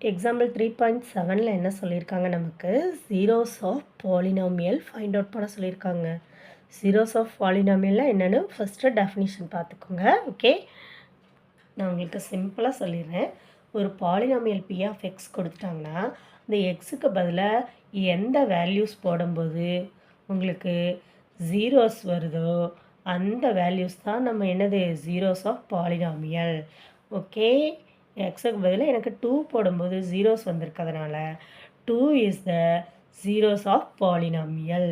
Example 3.7ல் என்ன சொல்லியிருக்காங்க, நமக்கு zeros of polynomial find out பண்ண சொல்லியிருக்காங்க. ஜீரோஸ் ஆஃப் பாலினாமியல்னால் என்னென்னு ஃபஸ்ட்டு டெஃபினிஷன் பார்த்துக்கோங்க. ஓகே, நான் உங்களுக்கு சிம்பிளாக சொல்லிடுறேன். ஒரு பாலினாமியல் பி ஆஃப் எக்ஸ் கொடுத்துட்டாங்கன்னா இந்த எக்ஸுக்கு பதிலாக எந்த வேல்யூஸ் போடும்போது உங்களுக்கு ஜீரோஸ் வருதோ அந்த வேல்யூஸ் தான் நம்ம என்னது ஜீரோஸ் ஆஃப் பாலினாமியல். ஓகே, எக்ஸுக்கு பதிலாக எனக்கு 2 போடும்போது ஜீரோஸ் வந்திருக்கிறதுனால 2 is the zeros of polynomial,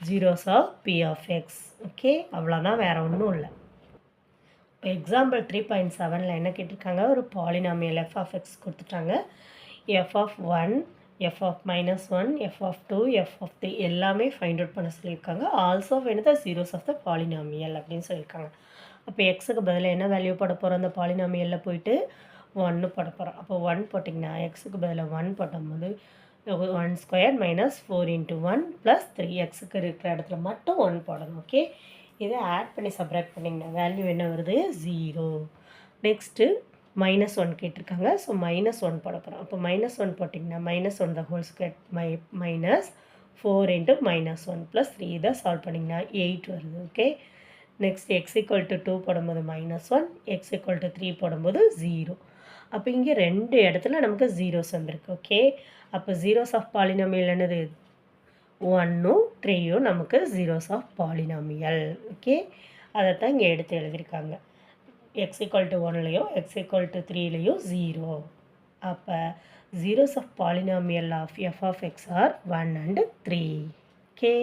zeros of P of X. Okay, அவ்வளோதான், வேறு ஒன்றும் இல்லை. இப்போ எக்ஸாம்பிள் 3.7ல் என்ன கேட்டிருக்காங்க, ஒரு பாலினாமியல் எஃப் ஆஃப் எக்ஸ் கொடுத்துட்டாங்க. F of 1, f of -1, f of 2, f of 3 எல்லாமே ஃபைண்ட் அவுட் பண்ண சொல்லியிருக்காங்க. ஆல்சோ வேணும் the zeros of the polynomial அப்படின்னு சொல்லியிருக்காங்க. அப்போ எக்ஸுக்கு பதிலாக என்ன வேல்யூ போட போகிறோம், அந்த பாலினாமியலில் போயிட்டு 1 போட போகிறோம். அப்போ 1 போட்டிங்கன்னா எக்ஸுக்கு பதிலாக 1 போடும்போது 1² - 4 × 1 + 3 எக்ஸுக்கு இருக்கிற இடத்துல மட்டும் 1 போடணும். ஓகே, இதை ஆட் பண்ணி சப்ராக்ட் பண்ணிங்கன்னா வேல்யூ என்ன வருது, 0. நெக்ஸ்ட்டு -1 கேட்டிருக்காங்க. ஸோ -1 போட போகிறோம். அப்போ -1 போட்டிங்கன்னா -1 த ஹோல் ஸ்கொயர் -4 × -1 + 3 இதை சால்வ் பண்ணிங்கன்னா 8 வருது. ஓகே, நெக்ஸ்ட் x = 2 போடும்போது -1, x = 3 போடும்போது 0. அப்போ இங்கே 2 இடத்துல நமக்கு ஜீரோஸ் வந்திருக்கு. ஓகே, அப்போ ஜீரோஸ் ஆஃப் பாலினாமியல் என்னது, 1ம் 3யும் நமக்கு ஜீரோஸ் ஆஃப் பாலினாமியல். ஓகே, அதை தான் இங்கே எடுத்து எழுதியிருக்காங்க. x = 1லையும் x = 3லையும் 0. அப்போ zeros of polynomial of f of x are 1 and 3. Okay.